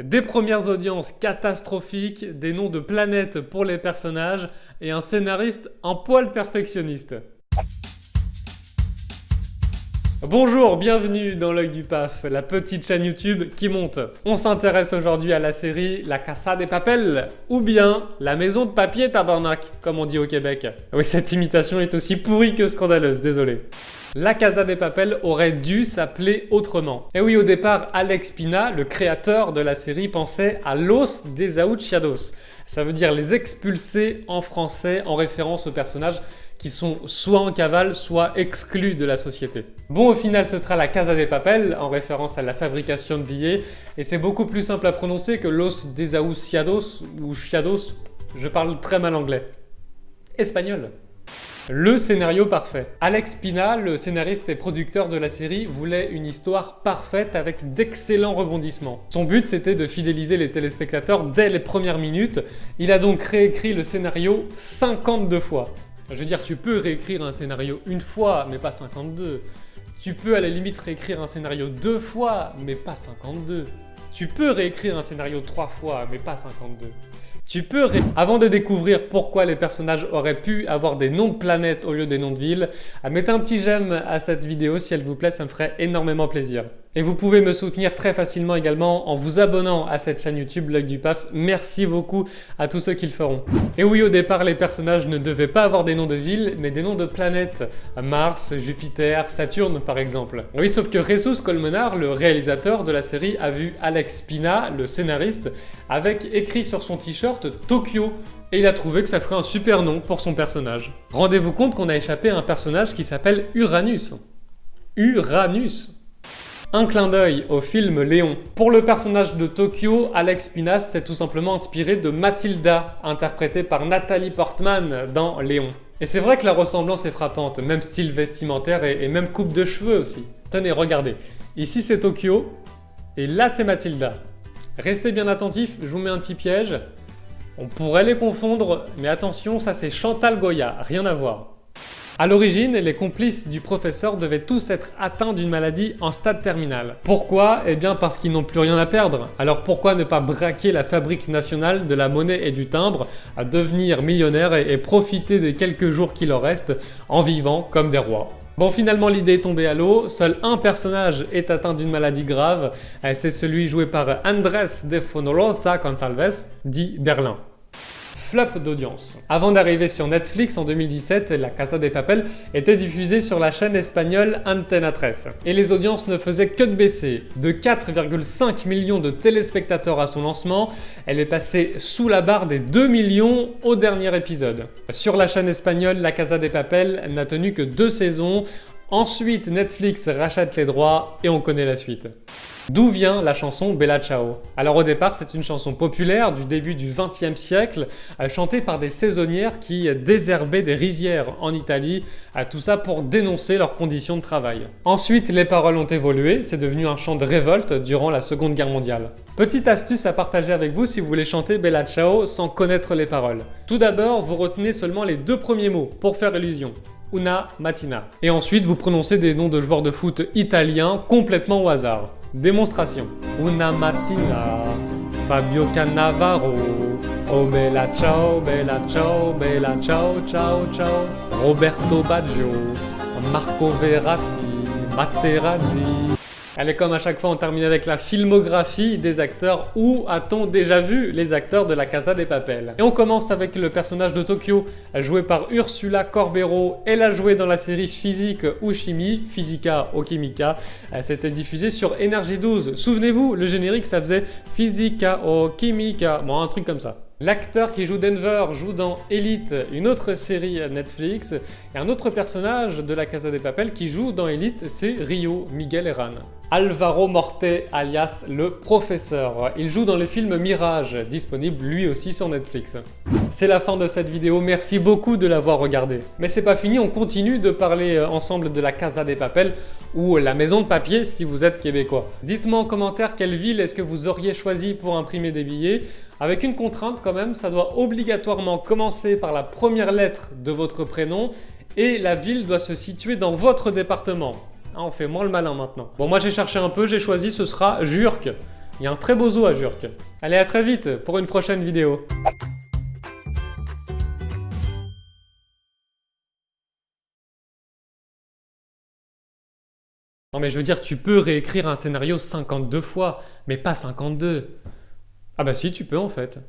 Des premières audiences catastrophiques, des noms de planètes pour les personnages et un scénariste un poil perfectionniste. Bonjour, bienvenue dans l'œil du PAF, la petite chaîne YouTube qui monte. On s'intéresse aujourd'hui à la série La Casa de Papel, ou bien La Maison de Papier Tabarnak, comme on dit au Québec. Oui, cette imitation est aussi pourrie que scandaleuse, désolé. La Casa de Papel aurait dû s'appeler autrement. Et oui, au départ, Alex Pina, le créateur de la série, pensait à Los Desahuciados. Ça veut dire les expulsés en français, en référence aux personnages qui sont soit en cavale, soit exclus de la société. Bon, au final, ce sera la Casa de Papel, en référence à la fabrication de billets, et c'est beaucoup plus simple à prononcer que Los Desahuciados ou Chiados. Je parle très mal anglais. Espagnol. Le scénario parfait. Alex Pina, le scénariste et producteur de la série, voulait une histoire parfaite avec d'excellents rebondissements. Son but, c'était de fidéliser les téléspectateurs dès les premières minutes. Il a donc réécrit le scénario 52 fois. Je veux dire, tu peux réécrire un scénario une fois, mais pas 52. Tu peux à la limite réécrire un scénario 2 fois, mais pas 52. Tu peux réécrire un scénario 3 fois, mais pas 52. Avant de découvrir pourquoi les personnages auraient pu avoir des noms de planètes au lieu des noms de villes, mettez un petit j'aime à cette vidéo si elle vous plaît, ça me ferait énormément plaisir. Et vous pouvez me soutenir très facilement également en vous abonnant à cette chaîne YouTube L'œil du PAF. Merci beaucoup à tous ceux qui le feront. Et oui, au départ, les personnages ne devaient pas avoir des noms de villes, mais des noms de planètes. Mars, Jupiter, Saturne par exemple. Oui, sauf que Jesus Colmenar, le réalisateur de la série, a vu Alex Pina, le scénariste, avec écrit sur son t-shirt Tokyo. Et il a trouvé que ça ferait un super nom pour son personnage. Rendez-vous compte qu'on a échappé à un personnage qui s'appelle Uranus. Uranus. Un clin d'œil au film Léon. Pour le personnage de Tokyo, Alex Pina s'est tout simplement inspiré de Mathilda, interprétée par Nathalie Portman dans Léon. Et c'est vrai que la ressemblance est frappante, même style vestimentaire et même coupe de cheveux aussi. Tenez, regardez. Ici c'est Tokyo, et là c'est Mathilda. Restez bien attentifs, je vous mets un petit piège. On pourrait les confondre, mais attention, ça c'est Chantal Goya, rien à voir. A l'origine, les complices du professeur devaient tous être atteints d'une maladie en stade terminal. Pourquoi? Eh bien parce qu'ils n'ont plus rien à perdre. Alors pourquoi ne pas braquer la fabrique nationale de la monnaie et du timbre, à devenir millionnaire et profiter des quelques jours qui leur restent en vivant comme des rois? Bon, finalement l'idée est tombée à l'eau, seul un personnage est atteint d'une maladie grave, c'est celui joué par Andrés de Fonorosa Gonçalves, dit Berlin. Flop d'audience. Avant d'arriver sur Netflix en 2017, La Casa de Papel était diffusée sur la chaîne espagnole Antena 13. Et les audiences ne faisaient que de baisser. De 4,5 millions de téléspectateurs à son lancement, elle est passée sous la barre des 2 millions au dernier épisode. Sur la chaîne espagnole, La Casa de Papel n'a tenu que 2 saisons. Ensuite, Netflix rachète les droits et on connaît la suite. D'où vient la chanson Bella Ciao? Alors au départ, c'est une chanson populaire du début du XXe siècle, chantée par des saisonnières qui désherbaient des rizières en Italie, tout ça pour dénoncer leurs conditions de travail. Ensuite, les paroles ont évolué, c'est devenu un chant de révolte durant la Seconde Guerre mondiale. Petite astuce à partager avec vous si vous voulez chanter Bella Ciao sans connaître les paroles. Tout d'abord, vous retenez seulement les 2 premiers mots pour faire illusion. Una mattina. Et ensuite, vous prononcez des noms de joueurs de foot italiens complètement au hasard. Démonstration. Una mattina, Fabio Cannavaro. Oh bella ciao, ciao, ciao, ciao. Roberto Baggio, Marco Verratti, Materazzi. Allez, comme à chaque fois, on termine avec la filmographie des acteurs. Où a-t-on déjà vu les acteurs de La Casa de Papel? Et on commence avec le personnage de Tokyo, joué par Ursula Corbero. Elle a joué dans la série Physique ou Chimie, Physica ou Chimica. C'était diffusé sur Énergie 12. Souvenez-vous, le générique, ça faisait Physica ou Chimica. Bon, un truc comme ça. L'acteur qui joue Denver joue dans Elite, une autre série Netflix. Et un autre personnage de La Casa de Papel qui joue dans Elite, c'est Rio Miguel Herrán. Alvaro Morte, alias le professeur. Il joue dans le film Mirage, disponible lui aussi sur Netflix. C'est la fin de cette vidéo, merci beaucoup de l'avoir regardée. Mais c'est pas fini, on continue de parler ensemble de La Casa de Papel ou La Maison de Papier si vous êtes québécois. Dites-moi en commentaire quelle ville est-ce que vous auriez choisi pour imprimer des billets. Avec une contrainte quand même, ça doit obligatoirement commencer par la première lettre de votre prénom et la ville doit se situer dans votre département. Ah, on fait moins le malin maintenant. Bon, moi j'ai cherché un peu, j'ai choisi, ce sera Jurques. Il y a un très beau zoo à Jurk. Allez, à très vite pour une prochaine vidéo. Non mais je veux dire, tu peux réécrire un scénario 52 fois, mais pas 52. Ah bah si, tu peux en fait.